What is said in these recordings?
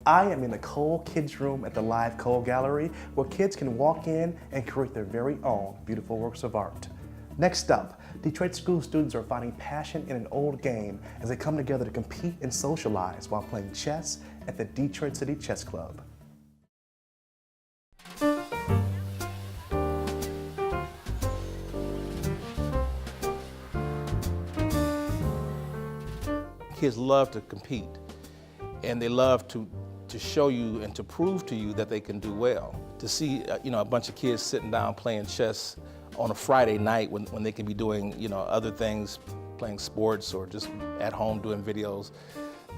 I am in the Cole Kids Room at the Live Cole Gallery, where kids can walk in and create their very own beautiful works of art. Next up, Detroit school students are finding passion in an old game as they come together to compete and socialize while playing chess at the Detroit City Chess Club. Kids love to compete, and they love to show you and to prove to you that they can do well. To see a bunch of kids sitting down playing chess on a Friday night when they can be doing other things, playing sports or just at home doing videos,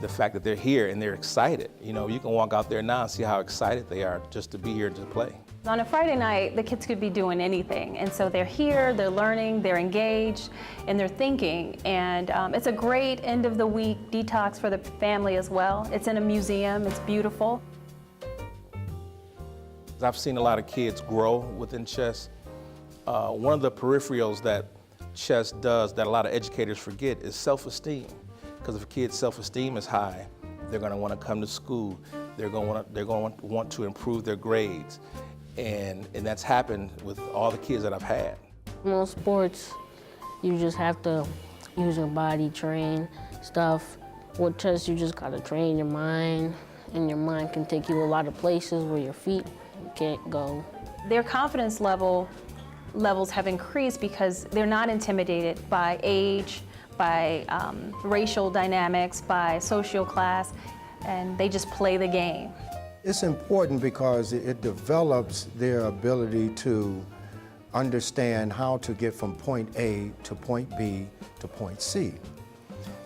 the fact that they're here and they're excited. You can walk out there now and see how excited they are just to be here to play. On a Friday night, the kids could be doing anything, and so they're here, they're learning, they're engaged, and they're thinking, and it's a great end of the week detox for the family as well. It's in a museum, it's beautiful. I've seen a lot of kids grow within chess. One of the peripherals that chess does that a lot of educators forget is self-esteem. Because if a kid's self-esteem is high, they're going to want to come to school. They're going to want to improve their grades. And that's happened with all the kids that I've had. Most sports, you just have to use your body, train stuff. With chess, you just got to train your mind, and your mind can take you a lot of places where your feet can't go. Their confidence levels have increased because they're not intimidated by age, by racial dynamics, by social class, and they just play the game. It's important because it develops their ability to understand how to get from point A to point B to point C.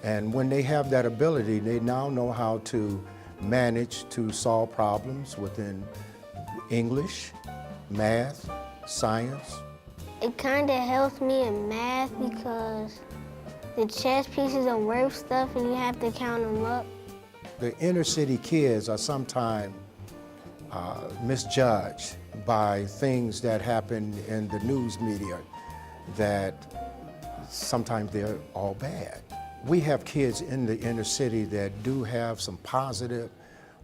And when they have that ability, they now know how to manage to solve problems within English, math, science. It kind of helps me in math because the chess pieces are worth stuff and you have to count them up. The inner city kids are sometimes misjudged by things that happen in the news media that sometimes they're all bad. We have kids in the inner city that do have some positive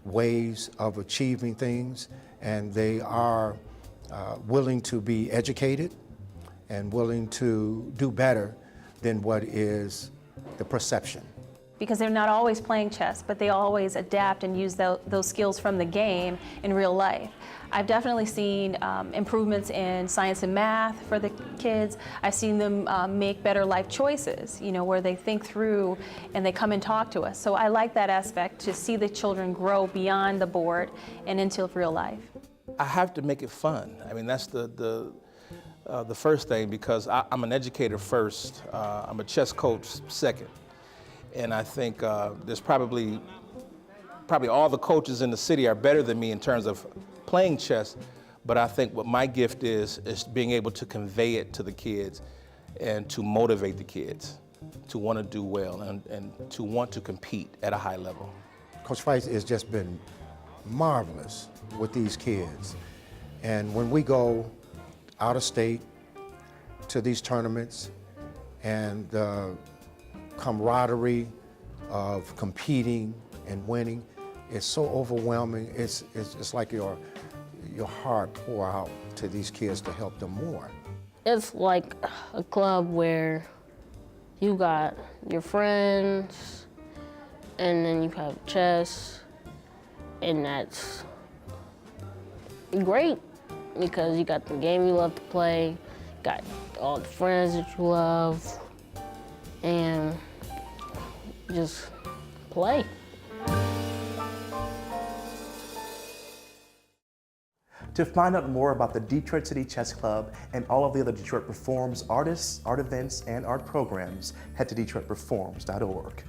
ways of achieving things, and they are willing to be educated and willing to do better than what is the perception. Because they're not always playing chess, but they always adapt and use those skills from the game in real life. I've definitely seen improvements in science and math for the kids. I've seen them make better life choices, where they think through and they come and talk to us. So I like that aspect, to see the children grow beyond the board and into real life. I have to make it fun. I mean, that's the first thing, because I'm an educator first. I'm a chess coach second. And I think there's probably all the coaches in the city are better than me in terms of playing chess, but I think what my gift is being able to convey it to the kids and to motivate the kids to want to do well and to want to compete at a high level. Coach Fite has just been marvelous with these kids. And when we go out of state to these tournaments, and the camaraderie of competing and winning is so overwhelming. It's like your heart pour out to these kids to help them more. It's like a club where you got your friends, and then you have chess, and that's great because you got the game you love to play, got all the friends that you love, and just play. To find out more about the Detroit City Chess Club and all of the other Detroit Performs artists, art events, and art programs, head to DetroitPerforms.org.